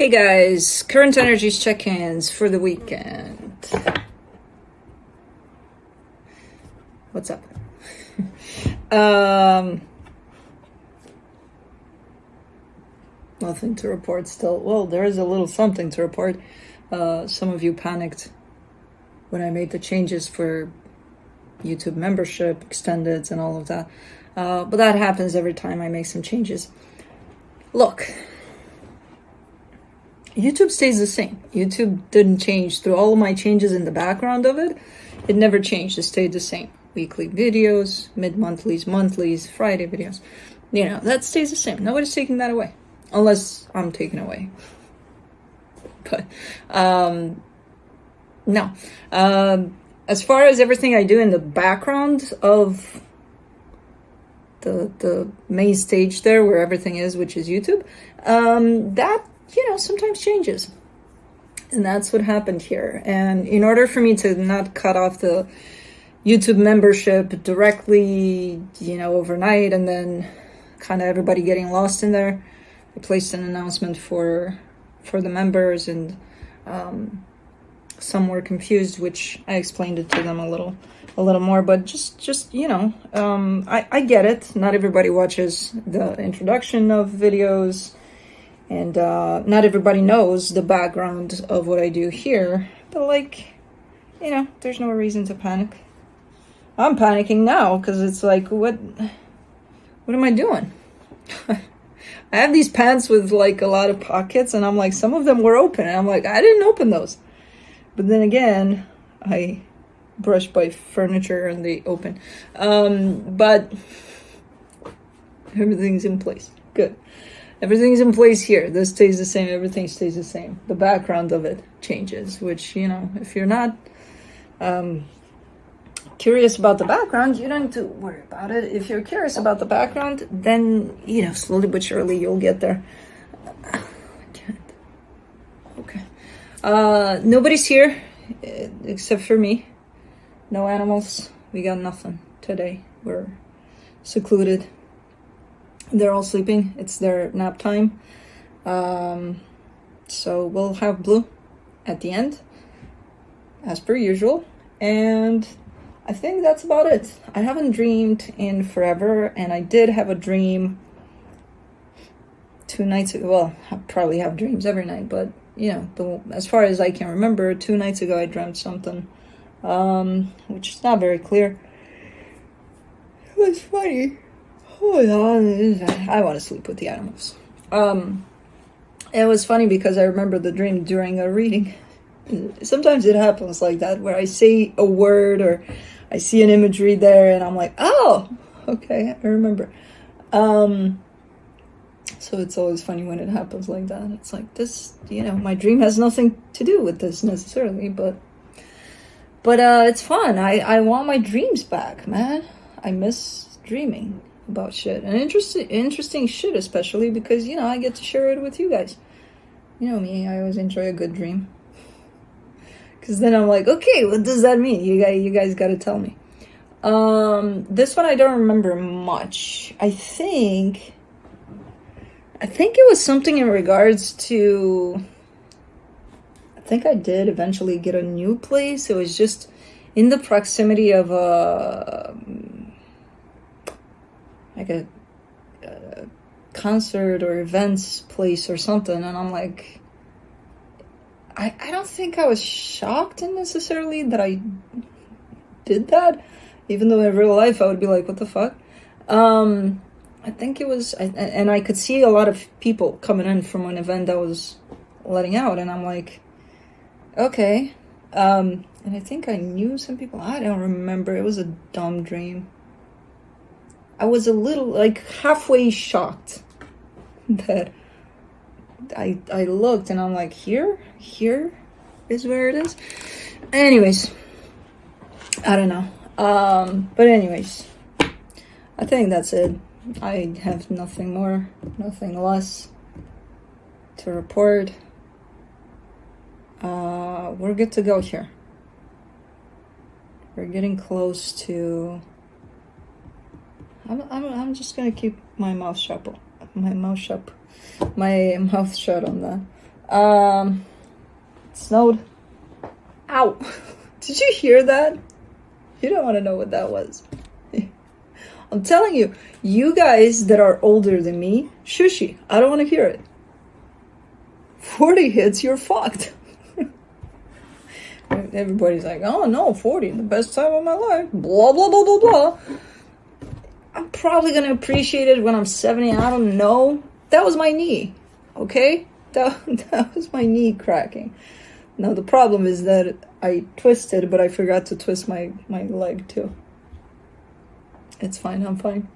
Hey guys, current energies check-ins for the weekend. What's up? Nothing to report still. Well, there is a little something to report. Some of you panicked when I made the changes for YouTube membership, extended, and all of that. But that happens every time I make some changes. Look. YouTube stays the same. YouTube didn't change through all of my changes in the background of it. It never changed. It stayed the same. Weekly videos, mid-monthlies, monthlies, Friday videos. You know, that stays the same. Nobody's taking that away. Unless I'm taken away. But, no. As far as everything I do in the background of the main stage there, where everything is, which is YouTube, that sometimes changes. And that's what happened here. And in order for me to not cut off the YouTube membership directly, overnight, and then kind of everybody getting lost in there, I placed an announcement for the members, and some were confused, which I explained it to them a little more. But just I get it. Not everybody watches the introduction of videos. And not everybody knows the background of what I do here. But there's no reason to panic. I'm panicking now because it's like, what am I doing? I have these pants with a lot of pockets, and I'm like, some of them were open. And I'm like, I didn't open those. But then again, I brushed by furniture and they open. But everything's in place. Good. Everything's in place here. This stays the same. Everything stays the same. The background of it changes, which, if you're not curious about the background, you don't need to worry about it. If you're curious about the background, then, slowly but surely you'll get there. Okay. Nobody's here except for me. No animals. We got nothing today. We're secluded. They're all sleeping. It's their nap time. So we'll have Blue at the end, as per usual. And I think that's about it. I haven't dreamed in forever, and I did have a dream 2 nights ago. Well, I probably have dreams every night, but, as far as I can remember, 2 nights ago I dreamt something, which is not very clear. It was funny. Hold on, I want to sleep with the animals. It was funny because I remember the dream during a reading. Sometimes it happens like that, where I say a word or I see an imagery there, and I'm like, oh, okay, I remember. So it's always funny when it happens like that. It's like this, my dream has nothing to do with this necessarily, but it's fun. I want my dreams back, man. I miss dreaming about shit, and interesting shit, especially because I get to share it with you guys. Me, I always enjoy a good dream, because then I'm like, okay, what does that mean? You guys got to tell me. This one I don't remember much. I think it was something in regards to, I think I did eventually get a new place. It was just in the proximity of a concert or events place or something, and I'm like, I don't think I was shocked necessarily that I did that, even though in real life I would be like, what the fuck. I think it was, and I could see a lot of people coming in from an event that was letting out, and I'm like, okay. And I think I knew some people. I don't remember. It was a dumb dream. I was a little, halfway shocked that I looked, and I'm like, here is where it is. Anyways, I don't know. But anyways, I think that's it. I have nothing more, nothing less to report. We're good to go here. We're getting close to... I'm just gonna keep my mouth shut on that. It snowed. Ow. Did you hear that? You don't want to know what that was. I'm telling you, you guys that are older than me, shushy. I don't want to hear it. 40 hits, you're fucked. Everybody's like, oh no, 40, the best time of my life. Blah, blah, blah, blah, blah. I'm probably going to appreciate it when I'm 70. I don't know. That was my knee. Okay? That was my knee cracking. Now, the problem is that I twisted, but I forgot to twist my leg too. It's fine. I'm fine.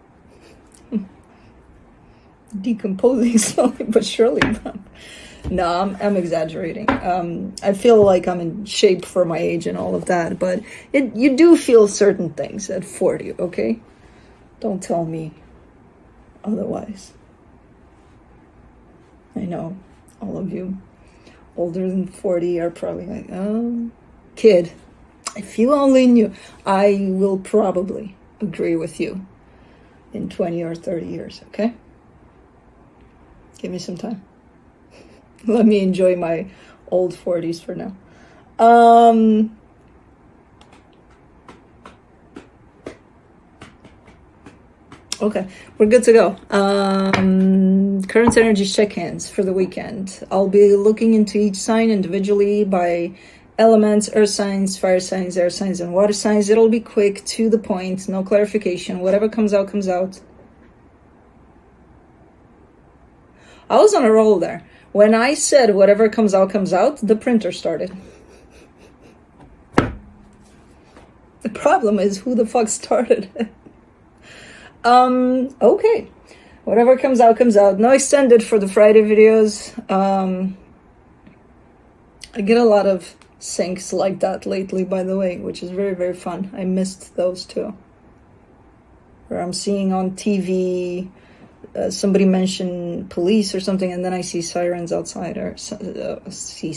Decomposing slowly but surely. No, I'm exaggerating. I feel like I'm in shape for my age and all of that, but you do feel certain things at 40, okay? Don't tell me otherwise. I know all of you older than 40 are probably like, oh, kid, if you only knew. I will probably agree with you in 20 or 30 years, okay? Give me some time. Let me enjoy my old 40s for now. Okay, we're good to go. Current energy check-ins for the weekend. I'll be looking into each sign individually by elements, earth signs, fire signs, air signs, and water signs. It'll be quick, to the point, no clarification. Whatever comes out, comes out. I was on a roll there. When I said whatever comes out, the printer started. The problem is who the fuck started it? Okay. Whatever comes out, comes out. No extended for the Friday videos. I get a lot of syncs like that lately, by the way, which is very, very fun. I missed those too. Where I'm seeing on TV, somebody mentioned police or something, and then I see sirens outside, or see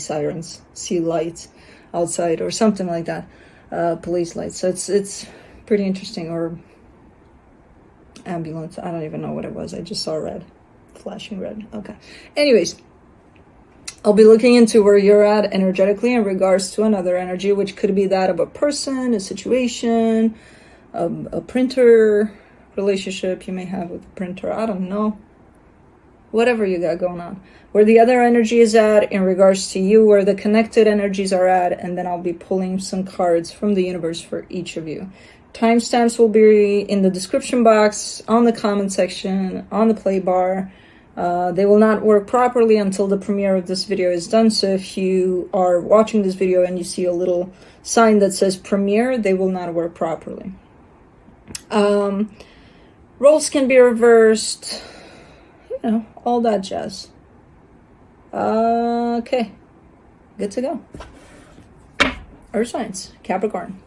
lights outside, or something like that. Police lights. So it's pretty interesting. Or ambulance. I don't even know what it was. I just saw red, flashing red. Okay. Anyways, I'll be looking into where you're at energetically in regards to another energy, which could be that of a person, a situation, a printer relationship you may have with the printer. I don't know. Whatever you got going on. Where the other energy is at in regards to you, where the connected energies are at, and then I'll be pulling some cards from the universe for each of you. Timestamps will be in the description box, on the comment section, on the play bar. They will not work properly until the premiere of this video is done. So if you are watching this video and you see a little sign that says premiere, they will not work properly. Roles can be reversed. You know, all that jazz. Okay. Good to go. Earth signs, Capricorn.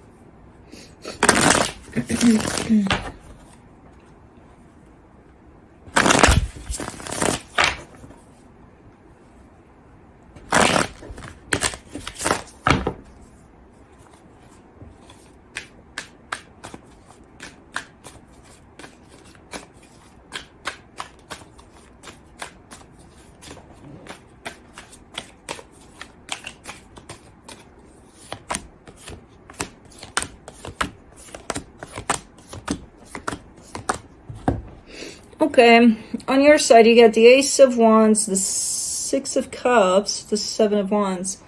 Okay, on your side, you get the Ace of Wands, the Six of Cups, the Seven of Wands.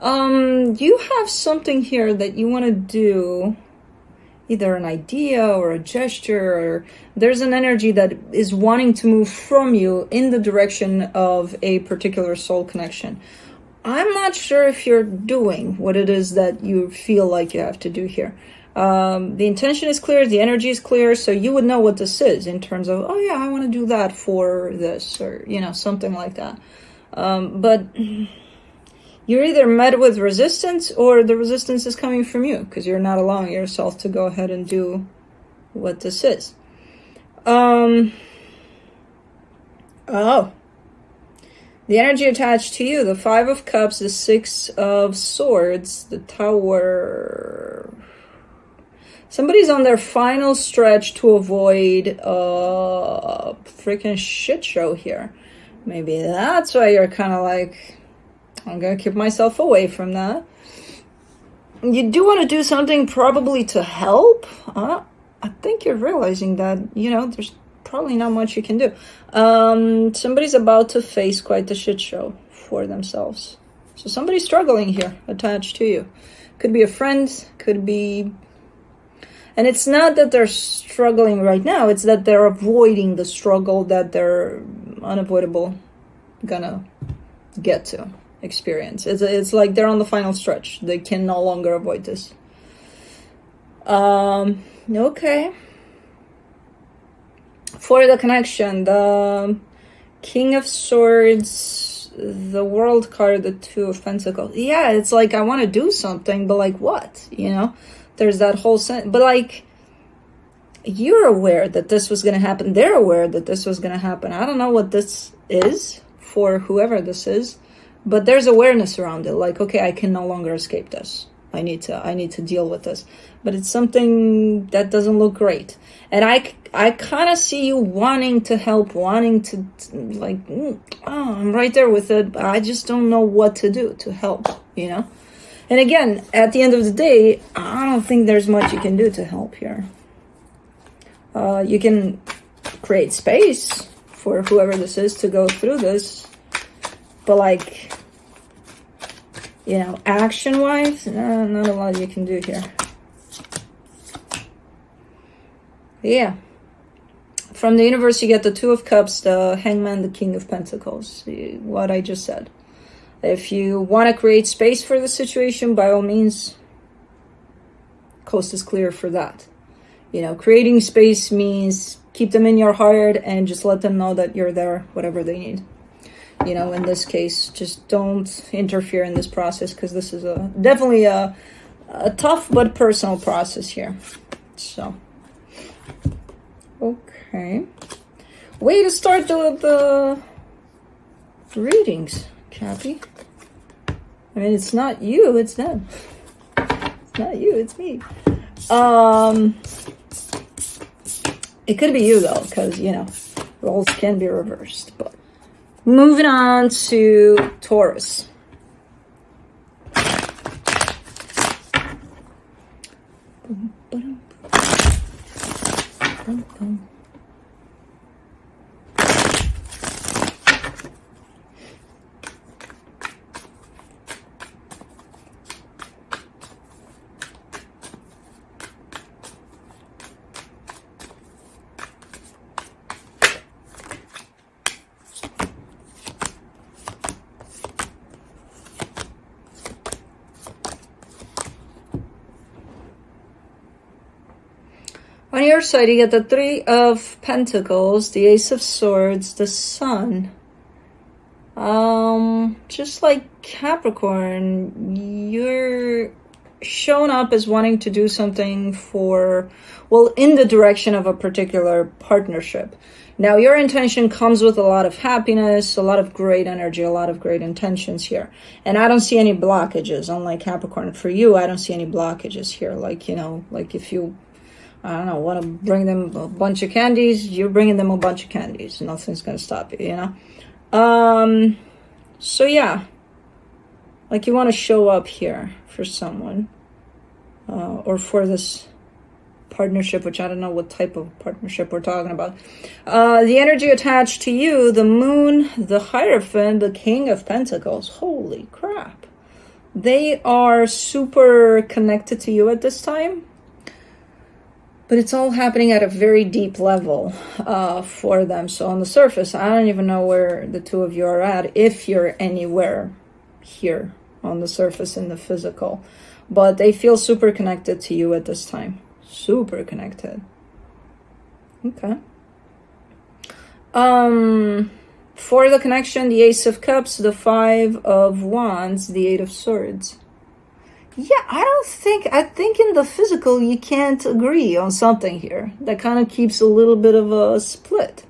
You have something here that you want to do, either an idea or a gesture, or there's an energy that is wanting to move from you in the direction of a particular soul connection. I'm not sure if you're doing what it is that you feel like you have to do here. The intention is clear, the energy is clear, so you would know what this is in terms of, oh yeah, I want to do that for this, or, you know, something like that. But you're either met with resistance, or the resistance is coming from you, because you're not allowing yourself to go ahead and do what this is. Oh. The energy attached to you, the Five of Cups, the Six of Swords, the Tower. Somebody's on their final stretch to avoid a freaking shit show here. Maybe that's why you're kind of like, I'm gonna keep myself away from that. You do want to do something probably to help. I think you're realizing that, you know, there's probably not much you can do. Somebody's about to face quite the shit show for themselves. So somebody's struggling here, attached to you. Could be a friend, could be... And it's not that they're struggling right now, it's that they're avoiding the struggle that they're unavoidable gonna get to experience. It's like they're on the final stretch. They can no longer avoid this. Okay. For the connection, the King of Swords, the World card, the Two of Pentacles. Yeah, it's like I want to do something, but like what? You know, there's that whole sense. But like, you're aware that this was going to happen. They're aware that this was going to happen. I don't know what this is for whoever this is, but there's awareness around it. Like, okay, I can no longer escape this. I need to deal with this. But it's something that doesn't look great. And I kind of see you wanting to help, wanting to like, I'm right there with it. But I just don't know what to do to help, you know? And again, at the end of the day, I don't think there's much you can do to help here. You can create space for whoever this is to go through this. But like, you know, action-wise, not a lot you can do here. Yeah. From the universe, you get the Two of Cups, the Hangman, the King of Pentacles. What I just said. If you want to create space for the situation, by all means, coast is clear for that. You know, creating space means keep them in your heart and just let them know that you're there, whatever they need. You know, in this case, just don't interfere in this process because this is definitely a tough but personal process here. So, okay. Way to start the readings, Cappy. I mean, it's not you, it's them. It's not you, it's me. It could be you though, because, you know, roles can be reversed, but. Moving on to Taurus. On your side, you get the Three of Pentacles, the Ace of Swords, the Sun. Just like Capricorn, you're shown up as wanting to do something for, well, in the direction of a particular partnership. Now, your intention comes with a lot of happiness, a lot of great energy, a lot of great intentions here. And I don't see any blockages, unlike Capricorn. For you, I don't see any blockages here. Like, you know, like if you... I don't know, want to bring them a bunch of candies, you're bringing them a bunch of candies. Nothing's going to stop you, you know? So yeah, like you want to show up here for someone, or for this partnership, which I don't know what type of partnership we're talking about. The energy attached to you, the Moon, the Hierophant, the King of Pentacles. Holy crap. They are super connected to you at this time. But it's all happening at a very deep level for them. So on the surface, I don't even know where the two of you are at, if you're anywhere here on the surface in the physical. But they feel super connected to you at this time. Super connected. Okay. For the connection, the Ace of Cups, the Five of Wands, the Eight of Swords. Yeah, I think in the physical you can't agree on something here. That kind of keeps a little bit of a split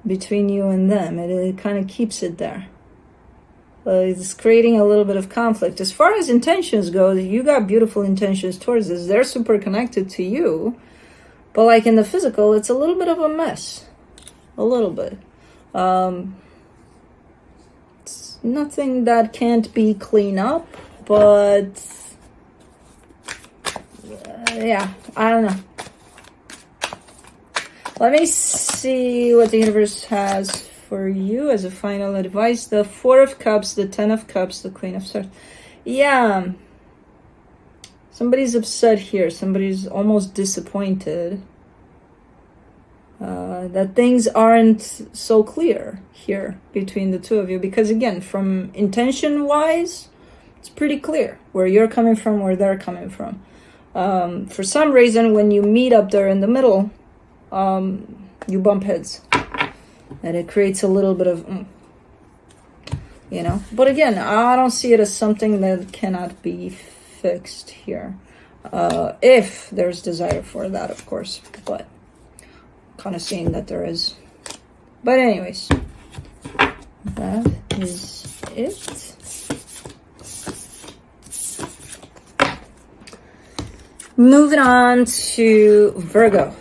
between you and them. It kind of keeps it there. It's creating a little bit of conflict. As far as intentions go, you got beautiful intentions towards this. They're super connected to you. But like in the physical, it's a little bit of a mess. A little bit. It's nothing that can't be cleaned up, but yeah, I don't know. Let me see what the universe has for you as a final advice. The Four of Cups, the Ten of Cups, the Queen of Swords. Yeah, somebody's upset here. Somebody's almost disappointed that things aren't so clear here between the two of you. Because again, from intention-wise, it's pretty clear where you're coming from, where they're coming from. For some reason, when you meet up there in the middle, you bump heads. And it creates a little bit of, you know. But again, I don't see it as something that cannot be fixed here. If there's desire for that, of course. But kind of seeing that there is. But anyways, that is it. Moving on to Virgo.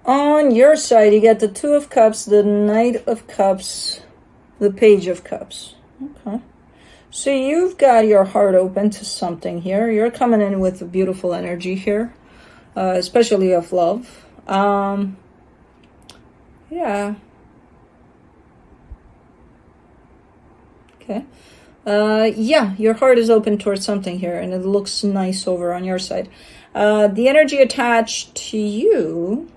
On your side, you get the Two of Cups, the Knight of Cups, the Page of Cups. Okay. So you've got your heart open to something here. You're coming in with a beautiful energy here, especially of love. Yeah. Okay. Yeah, your heart is open towards something here, and it looks nice over on your side. The energy attached to you...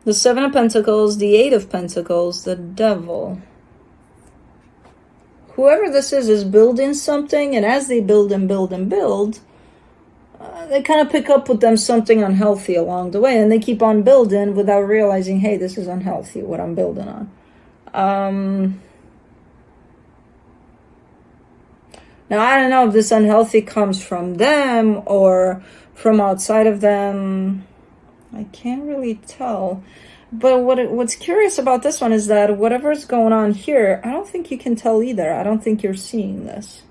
the Seven of Pentacles, the Eight of Pentacles, the Devil. Whoever this is building something, and as they build and build and build, they kind of pick up with them something unhealthy along the way, and they keep on building without realizing, hey, this is unhealthy, what I'm building on. Now, I don't know if this unhealthy comes from them or from outside of them. I can't really tell. But what's curious about this one is that whatever's going on here, I don't think you can tell either. I don't think you're seeing this.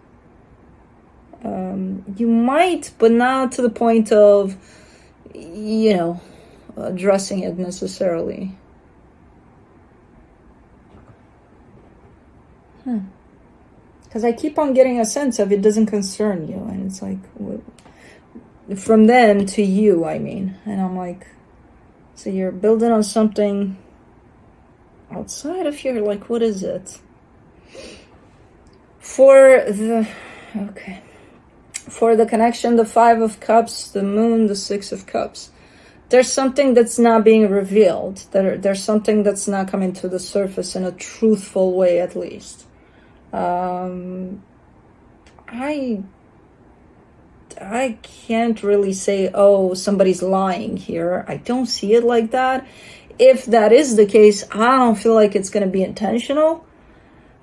You might, but not to the point of, you know, addressing it necessarily. Because I keep on getting a sense of it doesn't concern you. And it's like... from them to you, I mean. And I'm like, so you're building on something outside of here, like, what is it? For the connection, the Five of Cups, the Moon, the Six of Cups. There's something that's not being revealed. There's something that's not coming to the surface in a truthful way, at least. I can't really say, oh, somebody's lying here. I don't see it like that. If that is the case, I don't feel like it's going to be intentional.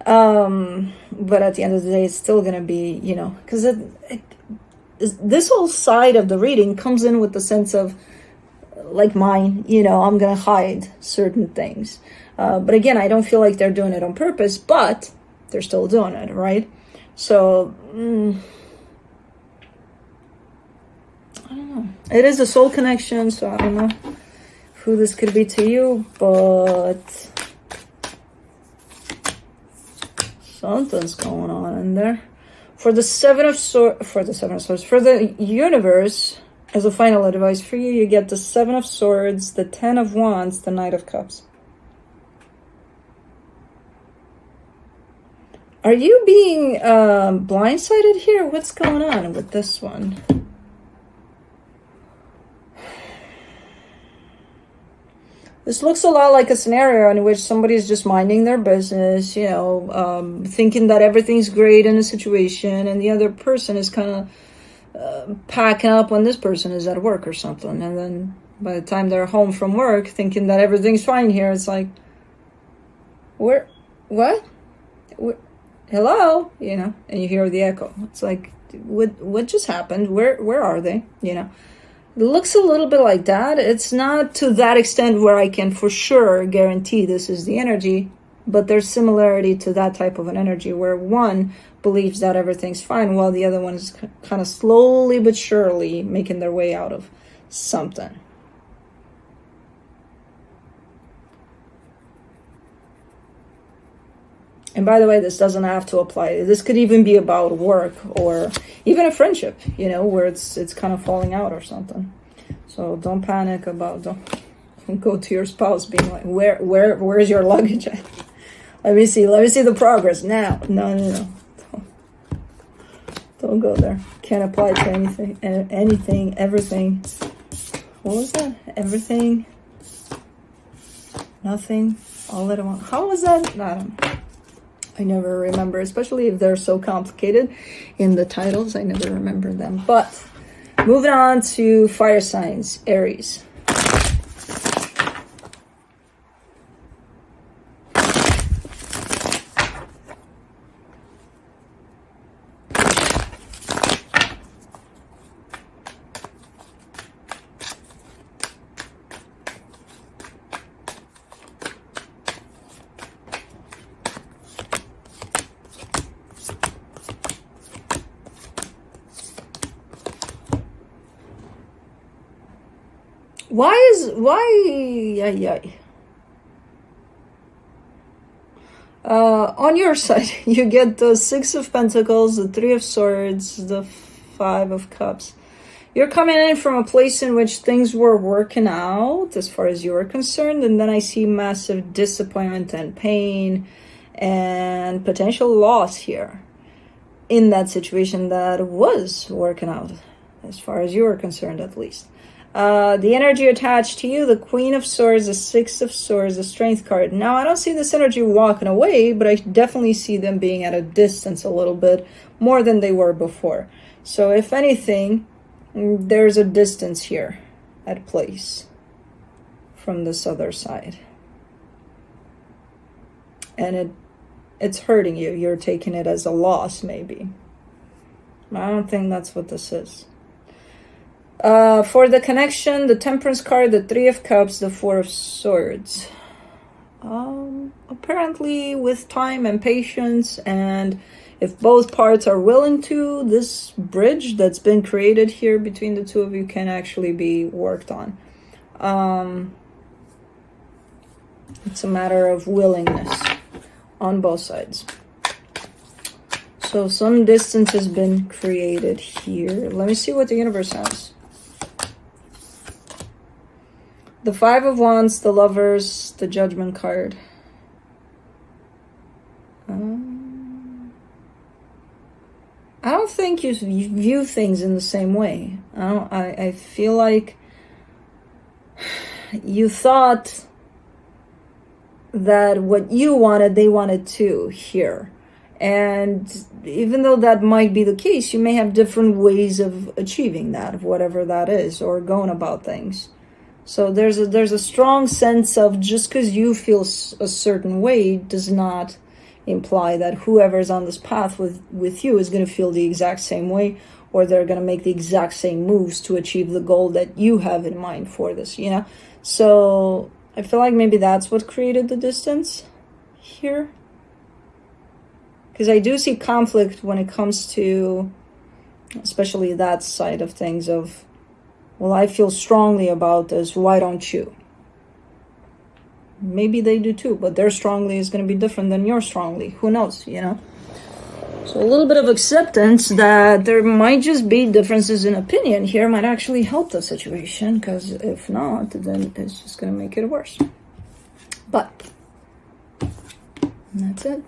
But at the end of the day, it's still going to be, you know, because this whole side of the reading comes in with the sense of, like mine, you know, I'm going to hide certain things. But again, I don't feel like they're doing it on purpose, but they're still doing it, right? So... I don't know. It is a soul connection, so I don't know who this could be to you, but something's going on in there. For the Seven of Swords, for the universe, as a final advice for you, you get the Seven of Swords, the Ten of Wands, the Knight of Cups. Are you being blindsided here? What's going on with this one? This looks a lot like a scenario in which somebody's just minding their business, you know, thinking that everything's great in a situation, and the other person is kind of packing up when this person is at work or something. And then by the time they're home from work, thinking that everything's fine here, it's like, Where, what? Hello? You know, and you hear the echo. It's like, what just happened? Where are they? You know, it looks a little bit like that. It's not to that extent where I can for sure guarantee this is the energy, but there's similarity to that type of an energy where one believes that everything's fine while the other one is kind of slowly but surely making their way out of something. And by the way, this doesn't have to apply. This could even be about work or even a friendship, you know, where it's kind of falling out or something. So don't panic about, don't go to your spouse being like, where's your luggage at? Let me see the progress now. No. Don't go there. Can't apply to anything, everything. What was that? Everything, nothing, all at once. How was that? I don't know. I never remember, especially if they're so complicated in the titles. I never remember them. But moving on to fire signs, Aries. On your side, you get the 6 of Pentacles, the 3 of Swords, the 5 of Cups. You're coming in from a place in which things were working out as far as you were concerned, and then I see massive disappointment and pain and potential loss here in that situation that was working out as far as you were concerned, at least. The energy attached to you, the Queen of Swords, the 6 of Swords, the Strength card. Now, I don't see this energy walking away, but I definitely see them being at a distance a little bit more than they were before. So, if anything, there's a distance here at place from this other side. And it's hurting you. You're taking it as a loss, maybe. I don't think that's what this is. For the connection, the Temperance card, the 3 of Cups, the 4 of Swords. Apparently with time and patience, and if both parts are willing to, this bridge that's been created here between the two of you can actually be worked on. It's a matter of willingness on both sides. So some distance has been created here. Let me see what the universe has. The 5 of Wands, the Lovers, the Judgment card. I don't think you view things in the same way. I feel like you thought that what you wanted, they wanted too here. And even though that might be the case, you may have different ways of achieving that, whatever that is, or going about things. So there's a strong sense of just because you feel a certain way does not imply that whoever's on this path with you is going to feel the exact same way, or they're going to make the exact same moves to achieve the goal that you have in mind for this, you know? So I feel like maybe that's what created the distance here. Because I do see conflict when it comes to, especially that side of things of, well, I feel strongly about this, why don't you? Maybe they do too, but their strongly is going to be different than your strongly. Who knows, you know? So a little bit of acceptance that there might just be differences in opinion here might actually help the situation, because if not, then it's just going to make it worse. But that's it.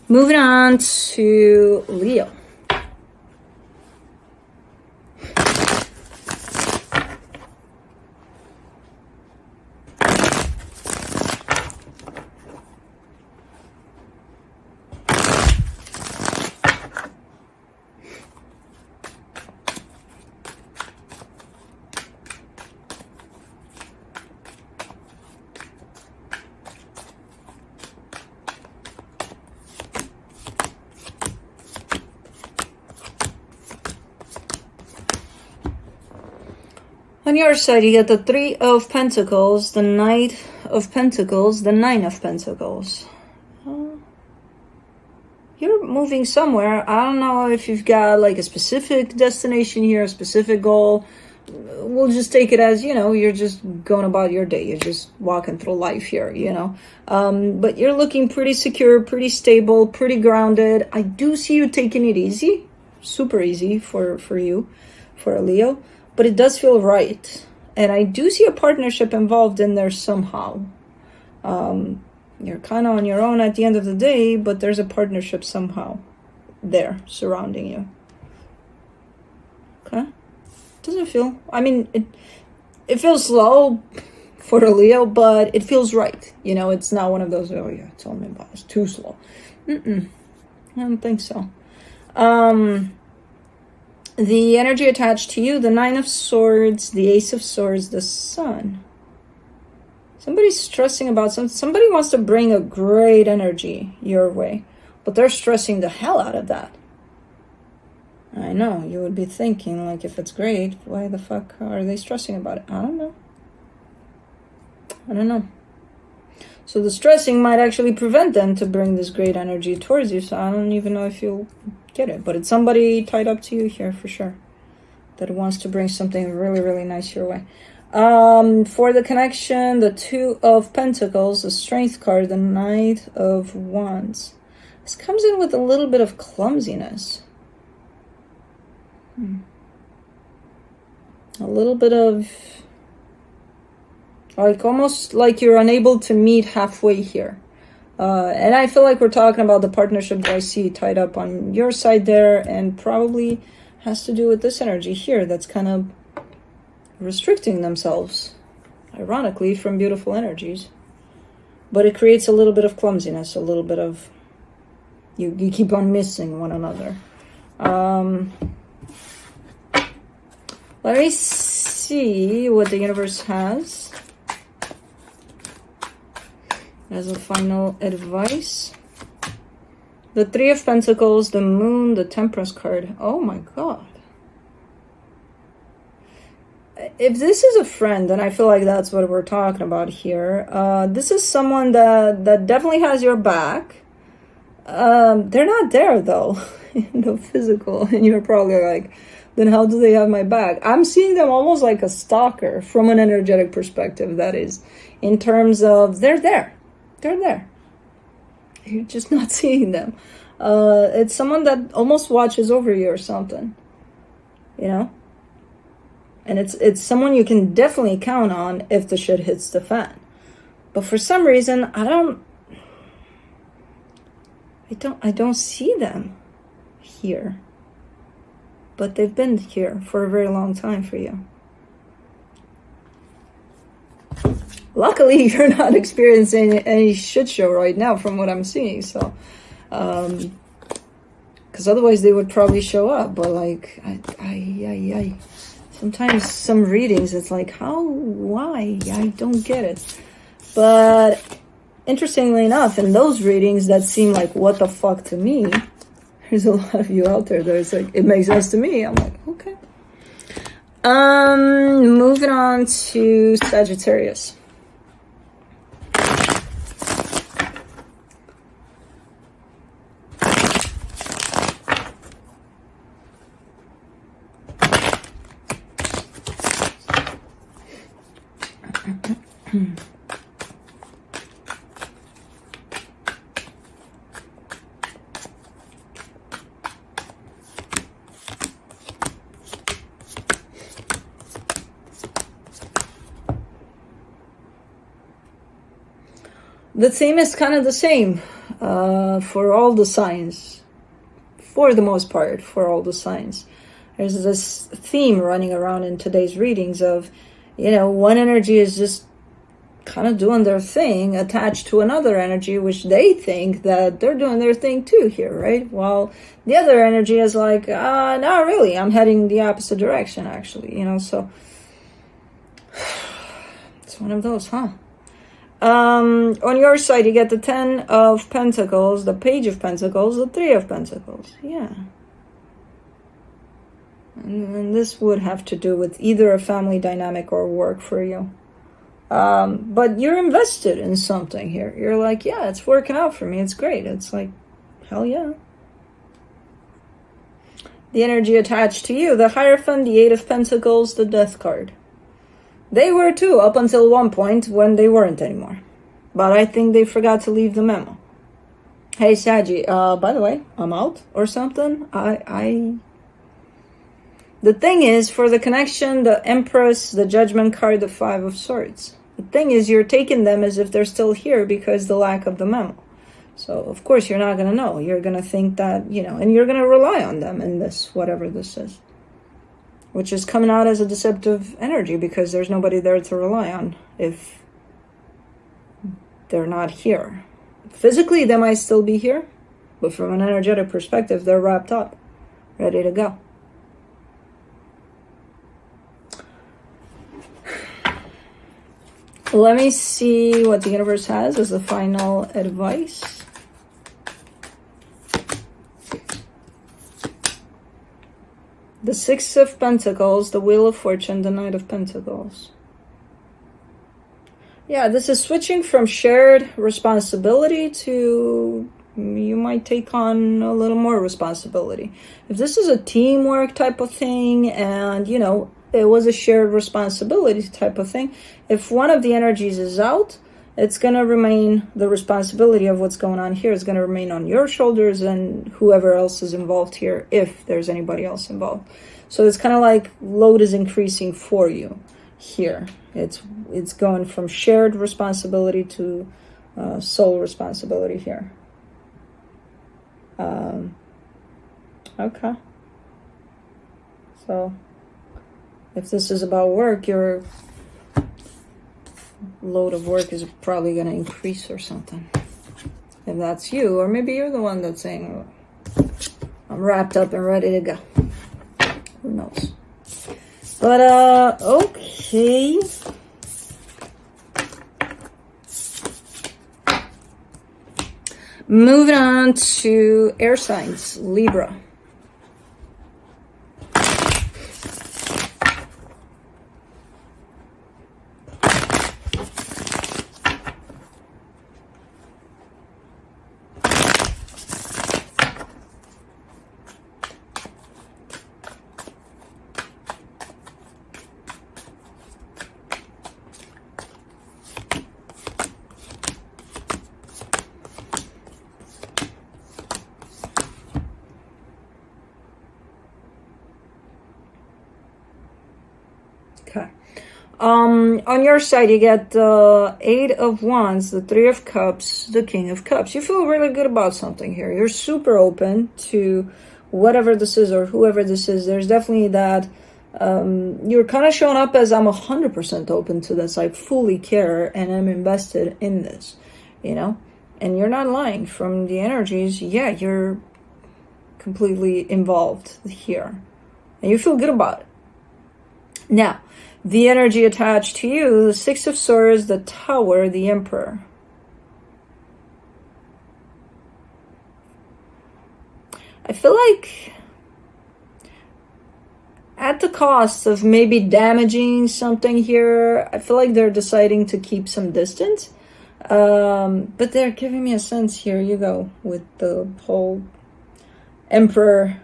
Moving on to Leo. On your side, you get the Three of Pentacles, the Knight of Pentacles, the Nine of Pentacles. You're moving somewhere. I don't know if you've got like a specific destination here, a specific goal. We'll just take it as, you know, you're just going about your day. You're just walking through life here, you know. But you're looking pretty secure, pretty stable, pretty grounded. I do see you taking it easy, super easy for you, for a Leo. But it does feel right. And I do see a partnership involved in there somehow. You're kind of on your own at the end of the day, but there's a partnership somehow there surrounding you. Okay? Doesn't feel, I mean, it feels slow for a Leo, but it feels right. You know, it's not one of those, oh yeah, tell me about it's too slow. I don't think so. The energy attached to you, the Nine of Swords, the Ace of Swords, the Sun. Somebody's stressing about something. Somebody wants to bring a great energy your way, but they're stressing the hell out of that. I know, you would be thinking, like, if it's great, why the fuck are they stressing about it? I don't know. So the stressing might actually prevent them to bring this great energy towards you, so I don't even know if you'll get it. But it's somebody tied up to you here for sure that wants to bring something really, really nice your way. For the connection, the Two of Pentacles, the Strength card, the Knight of Wands. This comes in with a little bit of clumsiness. A little bit of, like, almost like you're unable to meet halfway here. And I feel like we're talking about the partnership that I see tied up on your side there, and probably has to do with this energy here that's kind of restricting themselves, ironically, from beautiful energies. But it creates a little bit of clumsiness, a little bit of, you keep on missing one another. Let me see what the universe has as a final advice. The Three of Pentacles, the Moon, the Temperance card. Oh my God. If this is a friend, then I feel like that's what we're talking about here. This is someone that definitely has your back. They're not there, though, in the physical. And you're probably like, then how do they have my back? I'm seeing them almost like a stalker from an energetic perspective, that is. In terms of, they're there. They're there. You're just not seeing them. It's someone that almost watches over you or something. You know? And it's someone you can definitely count on if the shit hits the fan. But for some reason, I don't see them here. But they've been here for a very long time for you. Luckily, you're not experiencing any shit show right now from what I'm seeing. So, because otherwise they would probably show up. But like, sometimes some readings, it's like, how, why? I don't get it. But interestingly enough, in those readings that seem like, what the fuck to me, there's a lot of you out there that it's like, it makes sense to me. I'm like, okay. Moving on to Sagittarius. The theme is kind of the same for all the signs, for the most part, for all the signs. There's this theme running around in today's readings of, you know, one energy is just kind of doing their thing attached to another energy, which they think that they're doing their thing too here, right? While the other energy is like, not really, I'm heading the opposite direction, actually, you know, so it's one of those, huh? On your side, you get the 10 of Pentacles, the Page of Pentacles, the 3 of Pentacles. Yeah. And this would have to do with either a family dynamic or work for you. But you're invested in something here. You're like, yeah, it's working out for me. It's great. It's like, hell yeah. The energy attached to you, the Hierophant, the Eight of Pentacles, the Death card. They were too, up until one point when they weren't anymore. But I think they forgot to leave the memo. Hey, Saggy, by the way, I'm out or something. The thing is, for the connection, the Empress, the Judgment card, the Five of Swords. The thing is, you're taking them as if they're still here because the lack of the memo. So, of course, you're not going to know. You're going to think that, you know, and you're going to rely on them in this, whatever this is. Which is coming out as a deceptive energy because there's nobody there to rely on if they're not here. Physically, they might still be here, but from an energetic perspective, they're wrapped up, ready to go. Let me see what the universe has as the final advice. The Six of Pentacles, the Wheel of Fortune, the Knight of Pentacles. Yeah, this is switching from shared responsibility to you might take on a little more responsibility. If this is a teamwork type of thing and, you know, it was a shared responsibility type of thing, if one of the energies is out, it's going to remain, the responsibility of what's going on here is going to remain on your shoulders and whoever else is involved here, if there's anybody else involved. So it's kind of like load is increasing for you here. It's going from shared responsibility to sole responsibility here. Okay. So if this is about work, your load of work is probably going to increase or something. If that's you, or maybe you're the one that's saying, I'm wrapped up and ready to go. Who knows? But, okay. Moving on to air signs, Libra. Okay. On your side, you get the Eight of Wands, the Three of Cups, the King of Cups. You feel really good about something here. You're super open to whatever this is or whoever this is. There's definitely that you're kind of showing up as I'm 100% open to this. I fully care and I'm invested in this, you know? And you're not lying from the energies. Yeah, you're completely involved here. And you feel good about it. Now, the energy attached to you, the Six of Swords, the Tower, the Emperor. I feel like at the cost of maybe damaging something here, I feel like they're deciding to keep some distance. But they're giving me a sense, here you go, with the whole Emperor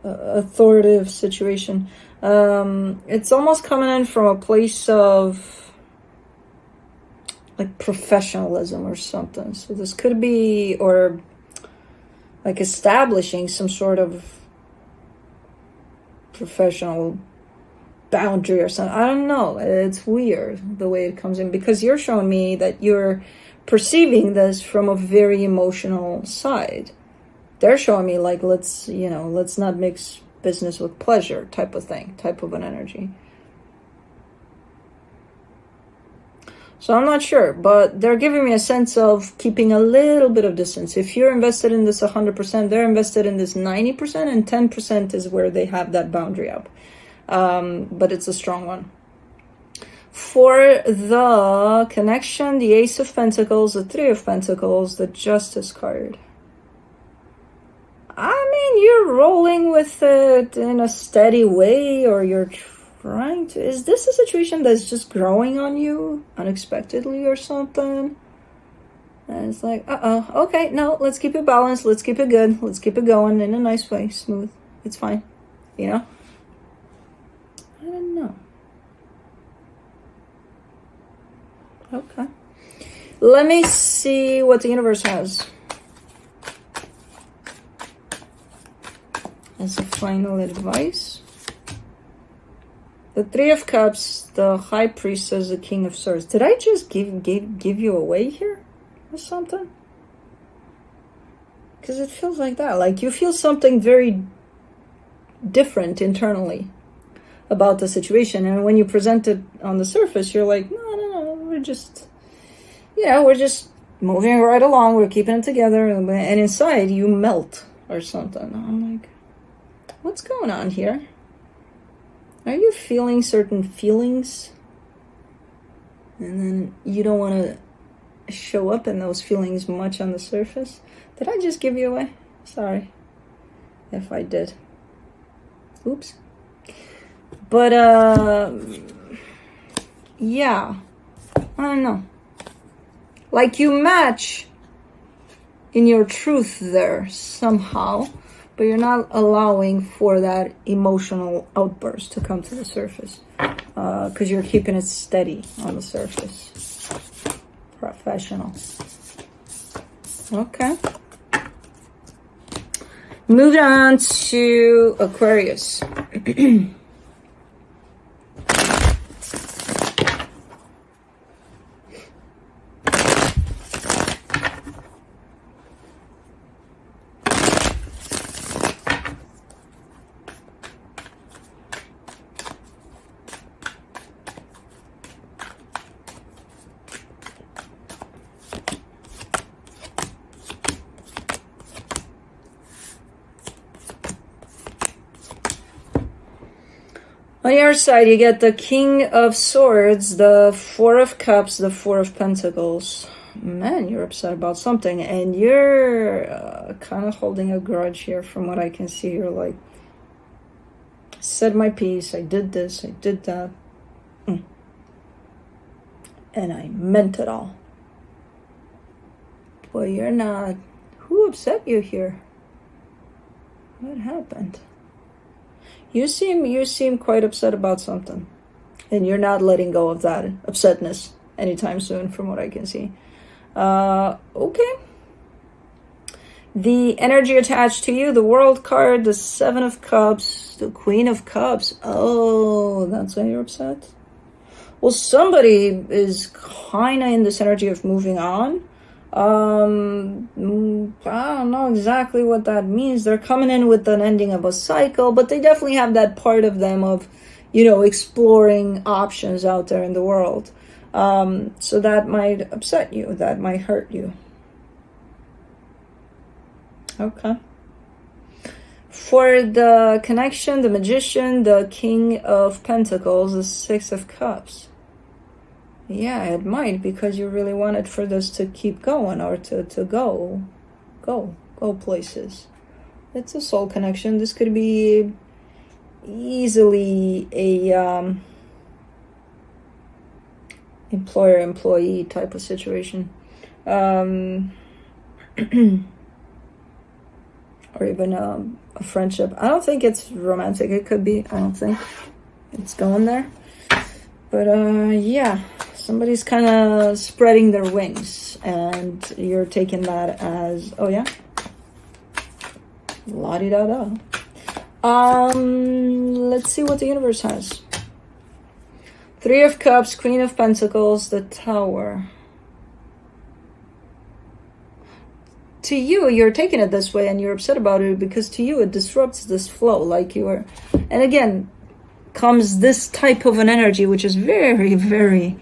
authoritative situation. It's almost coming in from a place of like professionalism or something. So this could be, or like establishing some sort of professional boundary or something. I don't know. It's weird the way it comes in, because you're showing me that you're perceiving this from a very emotional side. They're showing me like, let's not mix business with pleasure type of thing, type of an energy. So I'm not sure, but they're giving me a sense of keeping a little bit of distance. If you're invested in this 100%, they're invested in this 90%, and 10% is where they have that boundary up. But it's a strong one. For the connection, the Ace of Pentacles, the Three of Pentacles, the Justice card. I mean, you're rolling with it in a steady way, or you're trying to... Is this a situation that's just growing on you unexpectedly or something? And it's like, okay, no, let's keep it balanced, let's keep it good, let's keep it going in a nice way, smooth. It's fine, you know? I don't know. Okay. Let me see what the universe has as a final advice. The Three of Cups, the High Priestess, the King of Swords. Did I just give you away here or something? Because it feels like that. Like you feel something very different internally about the situation. And when you present it on the surface, you're like, no, we're just... Yeah, we're just moving right along. We're keeping it together. And inside, you melt or something. I'm like, what's going on here? Are you feeling certain feelings? And then you don't want to show up in those feelings much on the surface? Did I just give you away? Sorry if I did. Oops. But, yeah. I don't know. Like you match in your truth there somehow, but you're not allowing for that emotional outburst to come to the surface because you're keeping it steady on the surface. Professional. Okay. Moving on to Aquarius. On your side, you get the King of Swords, the Four of Cups, the Four of Pentacles. Man, you're upset about something, and you're kind of holding a grudge here from what I can see. You're like, I said my piece, I did this, I did that, and I meant it all. Well, you're not. Who upset you here? What happened? You seem quite upset about something, and you're not letting go of that upsetness anytime soon, from what I can see. Okay. The energy attached to you, the World card, the Seven of Cups, the Queen of Cups. Oh, that's why you're upset? Well, somebody is kind of in this energy of moving on. I don't know exactly what that means. They're coming in with an ending of a cycle, but they definitely have that part of them of, exploring options out there in the world. So that might upset you. That might hurt you. Okay. For the connection, the Magician, the King of Pentacles, the Six of Cups. Yeah, it might, because you really wanted for this to keep going, or to go places. It's a soul connection. This could be easily a employer-employee type of situation. Or even a friendship. I don't think it's romantic. It could be. I don't think it's going there. But yeah. Somebody's kind of spreading their wings, and you're taking that as, oh yeah, la-di-da-da. Let's see what the universe has. Three of Cups, Queen of Pentacles, the Tower. To you, you're taking it this way, and you're upset about it because to you it disrupts this flow, like you are. And again, comes this type of an energy, which is very, very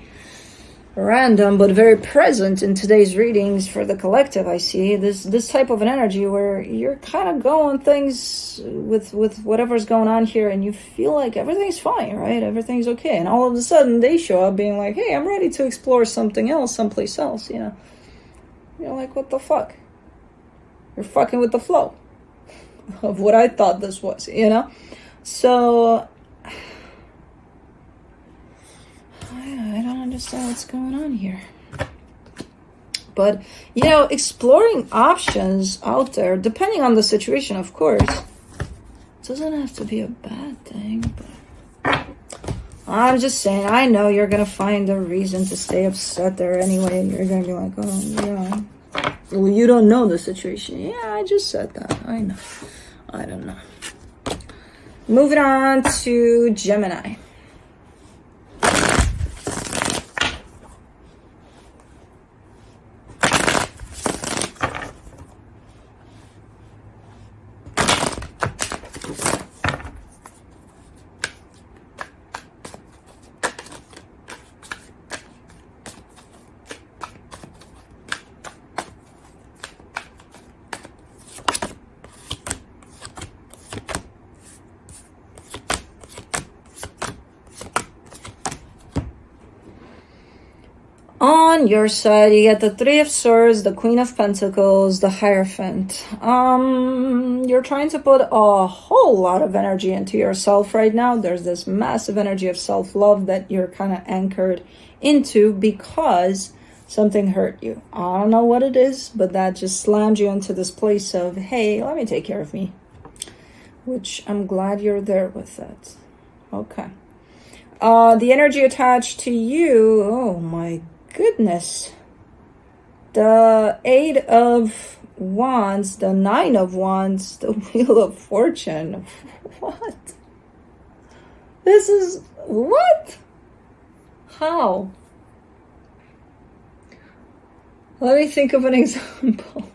random, but very present in today's readings for the collective. I see this type of an energy where you're kind of going things with whatever's going on here, and you feel like everything's fine, right? Everything's okay, and all of a sudden they show up being like, hey, I'm ready to explore something else, someplace else. You're like, what the fuck? You're fucking with the flow. of what I thought this was, you know? So I don't understand what's going on here. But, you know, exploring options out there, depending on the situation, of course, doesn't have to be a bad thing. But I'm just saying, I know you're going to find a reason to stay upset there anyway. And you're going to be like, oh, yeah. Well, you don't know the situation. Yeah, I just said that. I know. I don't know. Moving on to Gemini. On your side, you get the Three of Swords, the Queen of Pentacles, the Hierophant. You're trying to put a whole lot of energy into yourself right now. There's this massive energy of self-love that you're kind of anchored into because something hurt you. I don't know what it is, but that just slammed you into this place of, hey, let me take care of me. Which I'm glad you're there with that. Okay. The energy attached to you, oh my goodness. The Eight of Wands, the Nine of Wands, the Wheel of Fortune. What? This is, what? How? Let me think of an example.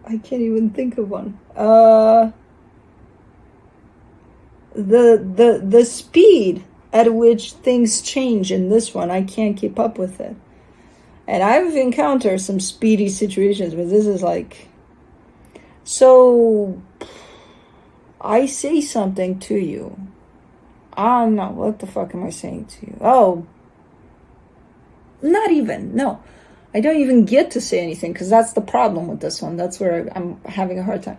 I can't even think of one. The speed at which things change in this one, I can't keep up with it. And I've encountered some speedy situations, but this is like, so I say something to you. I don't know, what the fuck am I saying to you? Oh, not even, no. I don't even get to say anything because that's the problem with this one. That's where I'm having a hard time.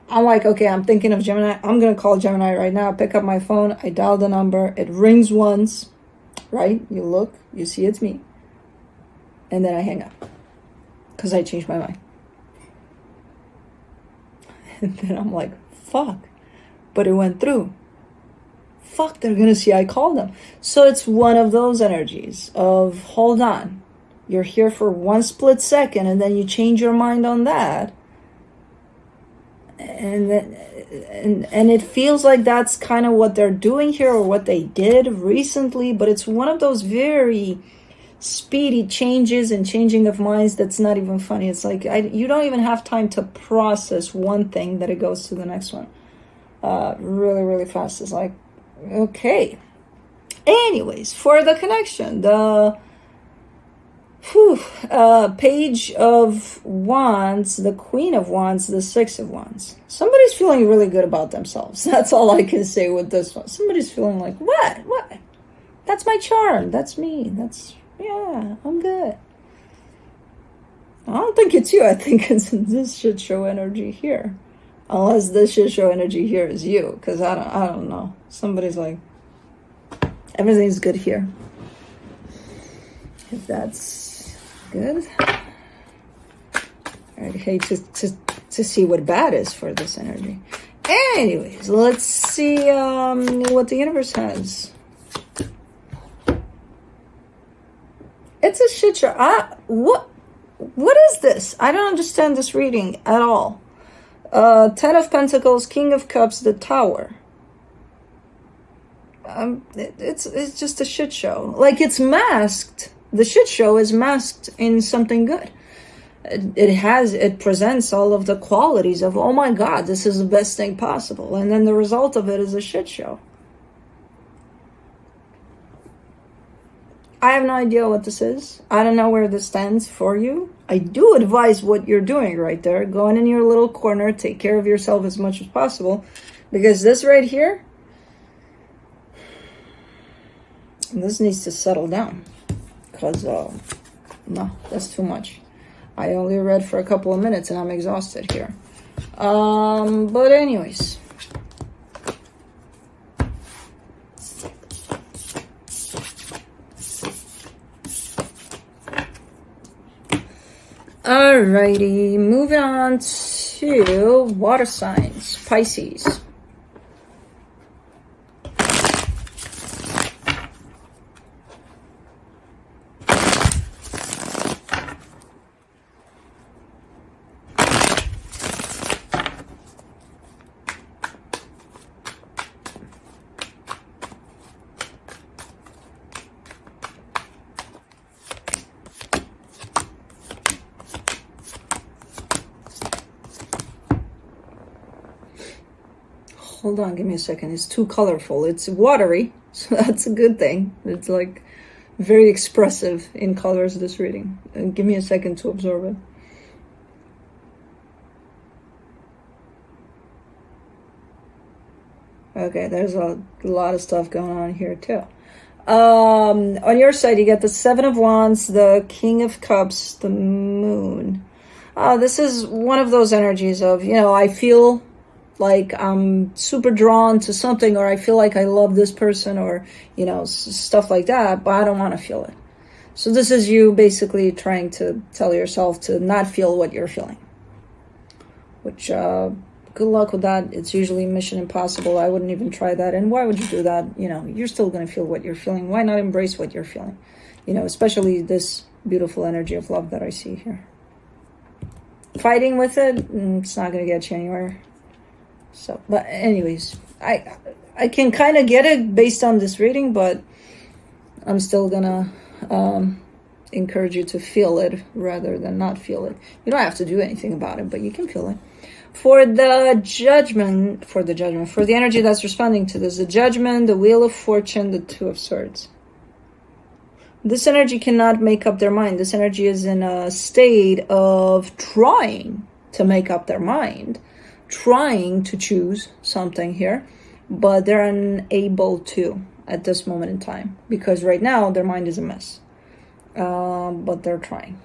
I'm like, okay, I'm thinking of Gemini. I'm going to call Gemini right now. Pick up my phone. I dial the number. It rings once, right? You look, you see it's me. And then I hang up because I changed my mind. And then I'm like, fuck. But it went through. Fuck, they're going to see I called them. So it's one of those energies of, hold on. You're here for one split second and then you change your mind on that. And it feels like that's kind of what they're doing here or what they did recently, but it's one of those very speedy changes and changing of minds that's not even funny. It's like you don't even have time to process one thing that it goes to the next one really, really fast. It's like, okay. Anyways, for the connection, the Page of Wands, the Queen of Wands, the Six of Wands. Somebody's feeling really good about themselves. That's all I can say with this one. Somebody's feeling like, what? That's my charm. That's me. Yeah, I'm good. I don't think it's you. I think it's this shit show energy here. Unless this shit show energy here is you. Because I don't know. Somebody's like, everything's good here. If that's good. I'd hate to see what bad is for this energy. Anyways, let's see what the universe has. It's a shit show. What is this? I don't understand this reading at all. 10 of Pentacles, King of Cups, the Tower. It's just a shit show. Like, it's masked. The shit show is masked in something good. It presents all of the qualities of, oh my God, this is the best thing possible. And then the result of it is a shit show. I have no idea what this is. I don't know where this stands for you. I do advise what you're doing right there. Go in your little corner, take care of yourself as much as possible. Because this right here, this needs to settle down. Because, no, that's too much. I only read for a couple of minutes and I'm exhausted here. But anyways. Alrighty, moving on to water signs, Pisces. Hold on, give me a second. It's too colorful. It's watery, so that's a good thing. It's like very expressive in colors, this reading. And give me a second to absorb it. Okay, there's a lot of stuff going on here too. On your side, you get the Seven of Wands, the King of Cups, the Moon. This is one of those energies of, you know, I feel like I'm super drawn to something, or I feel like I love this person, or, you know, stuff like that, but I don't want to feel it. So this is you basically trying to tell yourself to not feel what you're feeling. Which, good luck with that. It's usually mission impossible. I wouldn't even try that. And why would you do that? You know, you're still going to feel what you're feeling. Why not embrace what you're feeling? You know, especially this beautiful energy of love that I see here. Fighting with it, it's not going to get you anywhere. So, but anyways, I can kind of get it based on this reading, but I'm still gonna encourage you to feel it rather than not feel it. You don't have to do anything about it, but you can feel it. For the judgment, for the energy that's responding to this, the Judgment, the Wheel of Fortune, the Two of Swords. This energy cannot make up their mind. This energy is in a state of trying to make up their mind, trying to choose something here, but they're unable to at this moment in time, because right now their mind is a mess. But they're trying.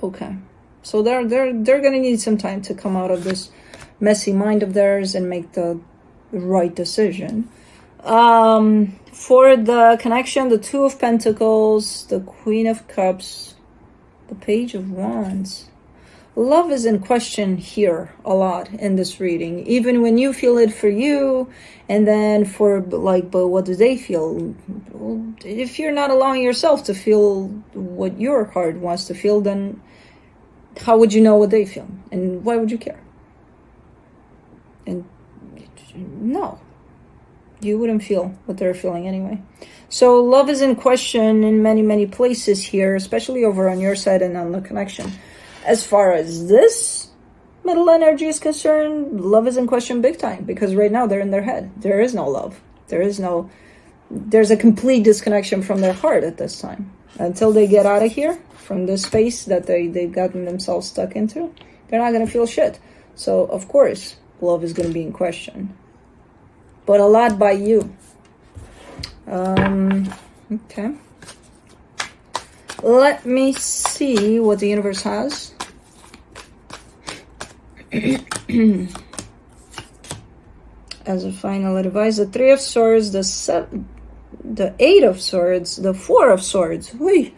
Okay. So they're gonna need some time to come out of this messy mind of theirs and make the right decision. For the connection, the Two of Pentacles, the Queen of Cups, the Page of Wands. Love is in question here a lot in this reading, even when you feel it for you, and then for like, but what do they feel? Well, if you're not allowing yourself to feel what your heart wants to feel, then how would you know what they feel? And why would you care? And no, you wouldn't feel what they're feeling anyway. So love is in question in many, many places here, especially over on your side and on the connection. As far as this middle energy is concerned, love is in question big time, because right now they're in their head. There is no love. There's a complete disconnection from their heart at this time. Until they get out of here, from this space that they've gotten themselves stuck into, they're not going to feel shit. So, of course, love is going to be in question. But a lot by you. Okay. Let me see what the universe has. As a final advice, the Three of Swords, the Eight of Swords, the Four of Swords. Whee!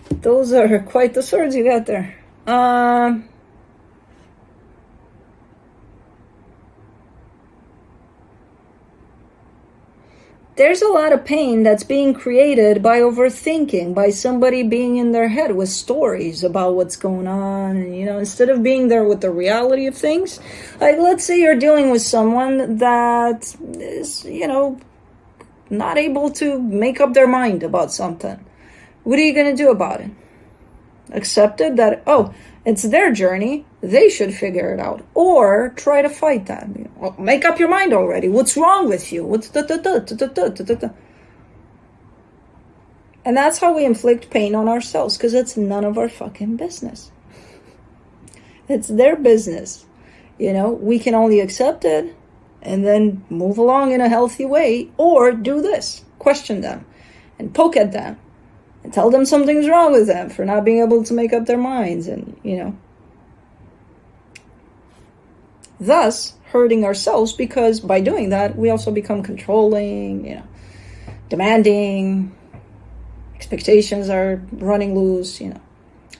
Those are quite the swords you got there. There's a lot of pain that's being created by overthinking, by somebody being in their head with stories about what's going on. And, you know, instead of being there with the reality of things, like let's say you're dealing with someone that is, you know, not able to make up their mind about something. What are you going to do about it? Accept it that, oh, it's their journey. They should figure it out. Or try to fight that. Well, make up your mind already. What's wrong with you? What's And that's how we inflict pain on ourselves, because it's none of our fucking business. It's their business. You know, we can only accept it and then move along in a healthy way, or do this. Question them and poke at them and tell them something's wrong with them for not being able to make up their minds, and, you know, thus hurting ourselves, because by doing that, we also become controlling, you know, demanding, expectations are running loose, you know,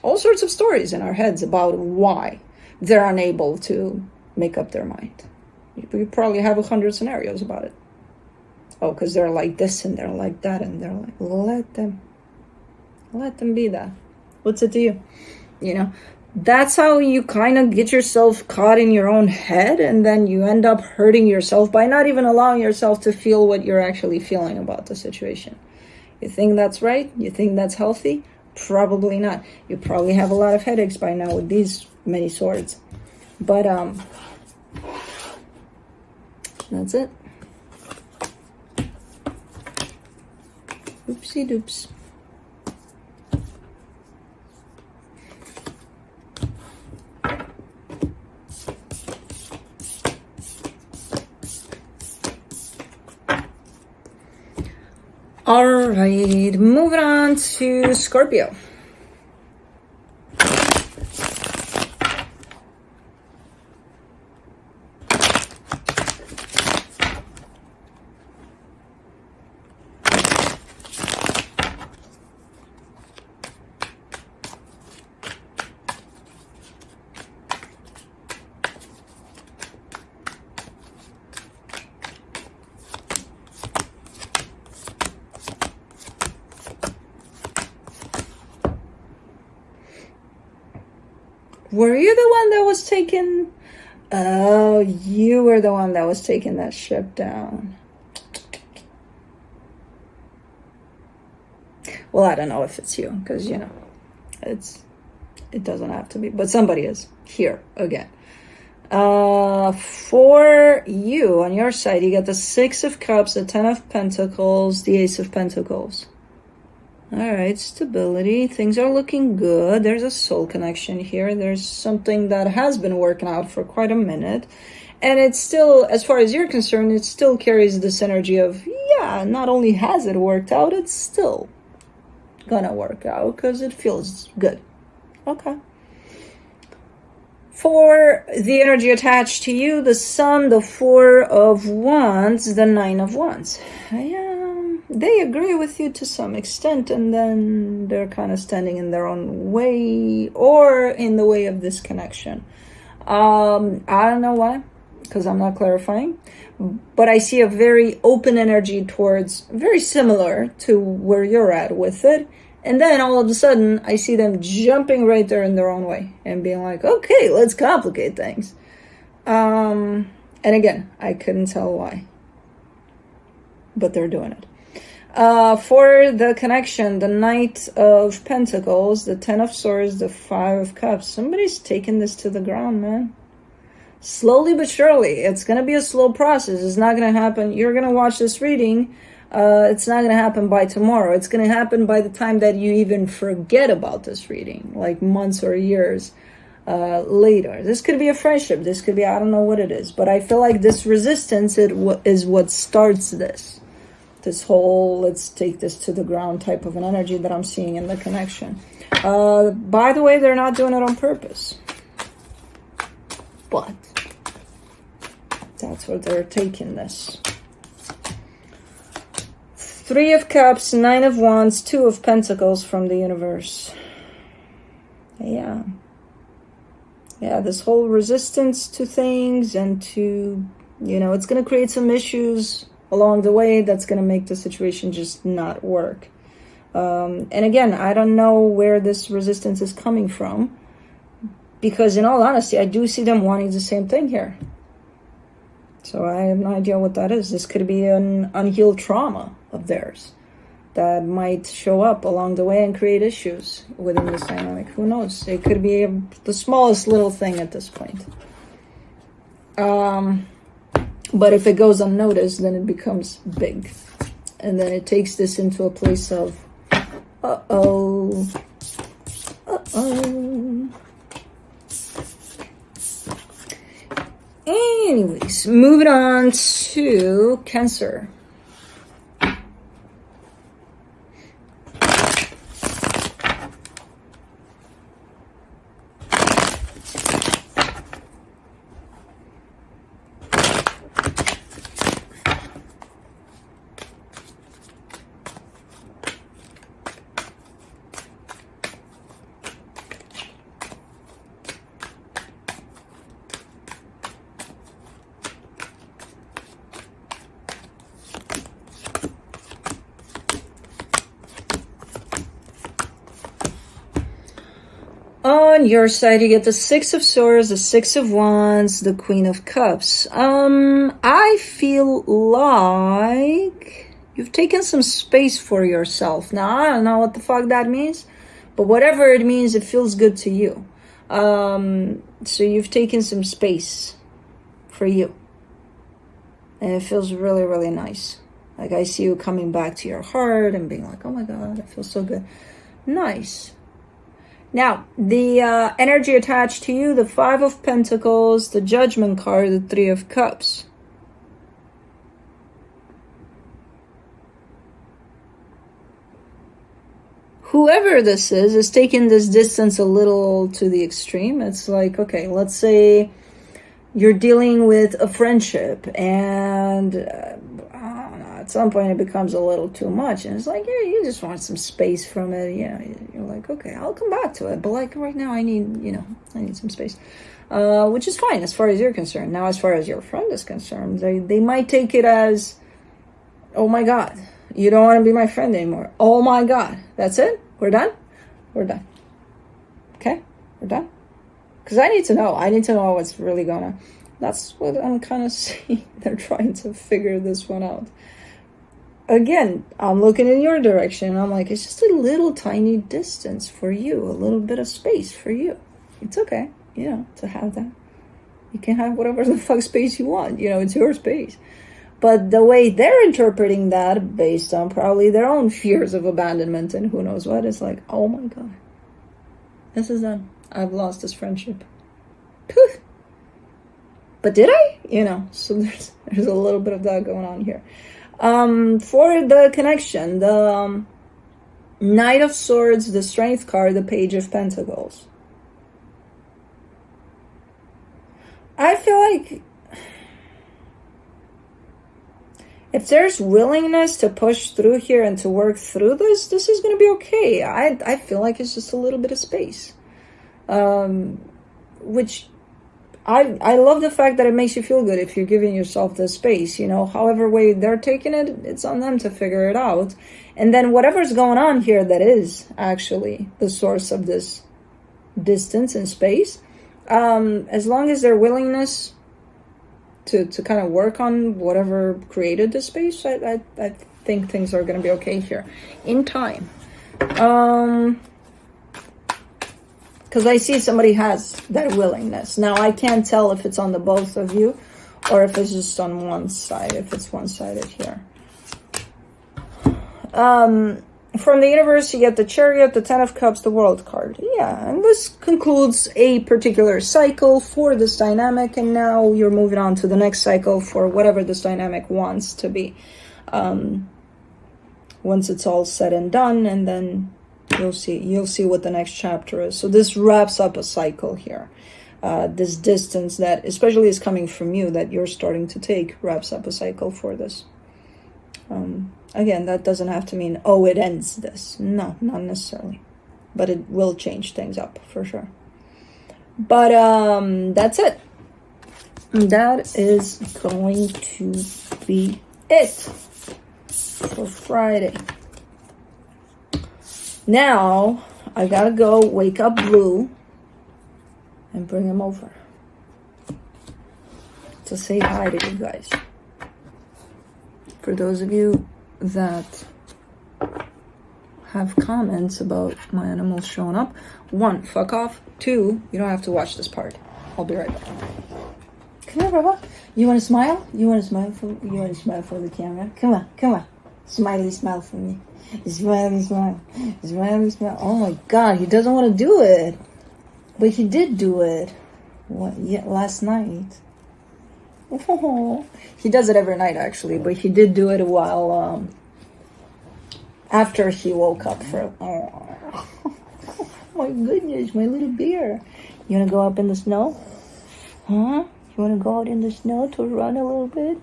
all sorts of stories in our heads about why they're unable to make up their mind. You probably have 100 scenarios about it. Oh, because they're like this and they're like that, and they're like, let them be that. What's it to you? You know, that's how you kind of get yourself caught in your own head, and then you end up hurting yourself by not even allowing yourself to feel what you're actually feeling about the situation. You think that's right? You think that's healthy? Probably not. You probably have a lot of headaches by now with these many swords. But that's it. Oopsie doops. All right, moving on to Scorpio. Were you the one that was taking... Oh, you were the one that was taking that ship down. Well, I don't know if it's you, because, you know, it doesn't have to be. But somebody is here again. For you, on your side, you got the 6 of Cups, the 10 of Pentacles, the Ace of Pentacles. All right, stability. Things are looking good. There's a soul connection here. There's something that has been working out for quite a minute. And it's still, as far as you're concerned, it still carries this energy of, yeah, not only has it worked out, it's still gonna work out because it feels good. Okay. For the energy attached to you, the Sun, the 4 of Wands, the 9 of Wands. They agree with you to some extent, and then they're kind of standing in their own way or in the way of this connection. I don't know why, because I'm not clarifying, but I see a very open energy towards, very similar to where you're at with it. And then all of a sudden, I see them jumping right there in their own way and being like, okay, let's complicate things. And again, I couldn't tell why, but they're doing it. For the connection, the Knight of Pentacles, the 10 of Swords, the 5 of Cups. Somebody's taking this to the ground, man. Slowly but surely. It's going to be a slow process. It's not going to happen. You're going to watch this reading. It's not going to happen by tomorrow. It's going to happen by the time that you even forget about this reading, like months or years later. This could be a friendship. This could be, I don't know what it is. But I feel like this resistance is what starts this. This whole, let's take this to the ground type of an energy that I'm seeing in the connection. By the way, they're not doing it on purpose. But that's what they're taking this. 3 of Cups, 9 of Wands, 2 of Pentacles from the universe. Yeah. Yeah, this whole resistance to things and to, you know, it's going to create some issues along the way that's going to make the situation just not work. And again, I don't know where this resistance is coming from, because in all honesty, I do see them wanting the same thing here. So I have no idea what that is. This could be an unhealed trauma of theirs that might show up along the way and create issues within this dynamic. Who knows? It could be the smallest little thing at this point. But if it goes unnoticed, then it becomes big. And then it takes this into a place of, uh-oh. Anyways, moving on to Cancer. on your side, you get the Six of Swords, the Six of Wands, the Queen of Cups. I feel like you've taken some space for yourself. Now, I don't know what the fuck that means, but whatever it means, it feels good to you. So you've taken some space for you. And it feels really, really nice. Like I see you coming back to your heart and being like, oh my God, it feels so good. Nice. Now, the energy attached to you, the Five of Pentacles, the Judgment card, the Three of Cups. Whoever this is taking this distance a little to the extreme. It's like, okay, let's say you're dealing with a friendship and I don't know, at some point it becomes a little too much and it's like, yeah, you just want some space from it. You know, you're like, okay, I'll come back to it, but like right now I need, you know, I need some space, which is fine as far as you're concerned. Now, as far as your friend is concerned, they might take it as, oh my God, you don't want to be my friend anymore. Oh my God, that's it? We're done? We're done. Okay, we're done. Because I need to know. I need to know what's really going on. That's what I'm kind of seeing. They're trying to figure this one out. Again, I'm looking in your direction. I'm like, it's just a little tiny distance for you. A little bit of space for you. It's okay, you know, to have that. You can have whatever the fuck space you want. You know, it's your space. But the way they're interpreting that, based on probably their own fears of abandonment and who knows what, is like, oh my God, this is done. I've lost this friendship. Poof. But did I? You know, so there's a little bit of that going on here. For the connection, the Knight of Swords, the Strength card, the Page of Pentacles. I feel like if there's willingness to push through here and to work through this is going to be okay. I feel like it's just a little bit of space. Which I love the fact that it makes you feel good if you're giving yourself the space, you know, however way they're taking it, it's on them to figure it out. And then whatever's going on here that is actually the source of this distance and space, as long as their willingness to kind of work on whatever created the space, I think things are going to be okay here in time. Because I see somebody has that willingness. Now, I can't tell if it's on the both of you or if it's just on one side, if it's one-sided here. From the universe, you get the Chariot, the Ten of Cups, the World card. Yeah, and this concludes a particular cycle for this dynamic, and now you're moving on to the next cycle for whatever this dynamic wants to be. Once it's all said and done, and then you'll see what the next chapter is. So this wraps up a cycle here. This distance that especially is coming from you, that you're starting to take, wraps up a cycle for this. Again, that doesn't have to mean, oh, it ends this. No, not necessarily. But it will change things up, for sure. But that's it. That is going to be it for Friday. Now, I gotta go wake up Blue and bring him over to say hi to you guys. For those of you that have comments about my animals showing up, 1, fuck off. 2, you don't have to watch this part. I'll be right back. Come here, Baba. You want to smile? You want to smile for the camera? Come on. Smiley smile for me. Smiley smile. Smiley smile. Oh my God, he doesn't want to do it. But he did do it. What? Yeah, last night. Oh, he does it every night actually, but he did do it a while after he woke up for. Oh my goodness, my little bear. You wanna go up in the snow? Huh? You wanna go out in the snow to run a little bit?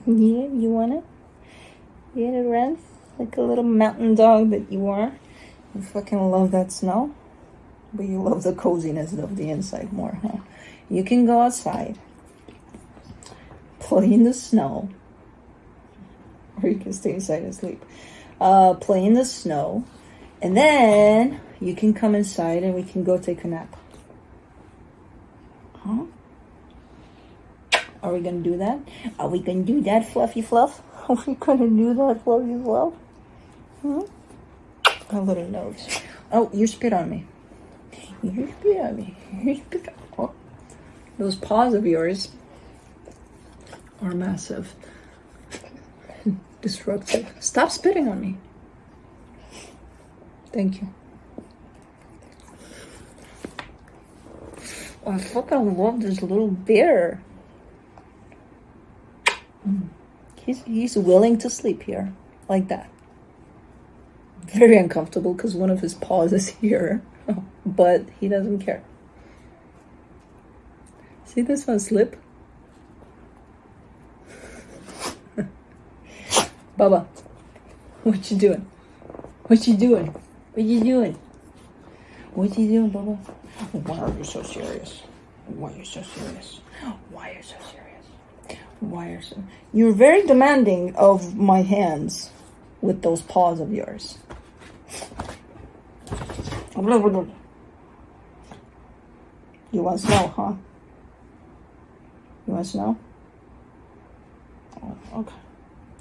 Yeah, you wanna? You wanna run like a little mountain dog that you are? You fucking love that snow. But you love the coziness of the inside more, huh? You can go outside, play in the snow, or you can stay inside and sleep. Play in the snow, And then you can come inside and we can go take a nap. Huh? Are we gonna do that? Are we gonna do that, Fluffy Fluff? Are we gonna do that, Fluffy Fluff? Huh? A little nose. Oh, you spit on me. You spit on me. You spit on me. Oh. Those paws of yours are massive. Destructive. Stop spitting on me. Thank you. Oh, I fucking love this little bear. He's willing to sleep here, like that. Very uncomfortable because one of his paws is here, but he doesn't care. See this one slip? Baba, what you doing? What you doing? What you doing? What you doing, Baba? Why are you so serious? Why are you so serious? Why are you so serious? Why are you so... You're very demanding of my hands with those paws of yours. You want snow, huh? You want snow? Oh, okay.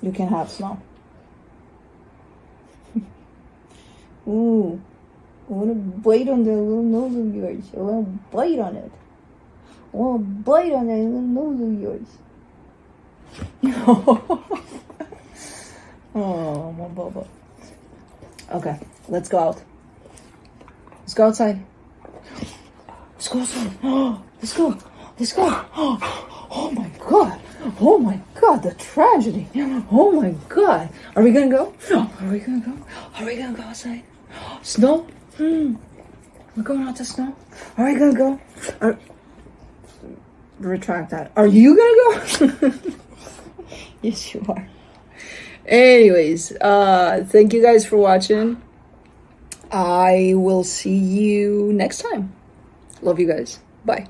You can have snow. Ooh. I want to bite on that little nose of yours. I want to bite on it. I want to bite on that little nose of yours. Oh, my bubba. Okay, let's go out. Let's go outside. Let's go outside. Let's go. Let's go. Oh my god. Oh my god, the tragedy. Oh my god. Are we gonna go? Are we gonna go? Are we gonna go outside? Snow? We're going out to snow? Are we gonna go? Retract that. Are you gonna go? Yes, you are. Anyways, thank you guys for watching. I will see you next time. Love you guys. Bye.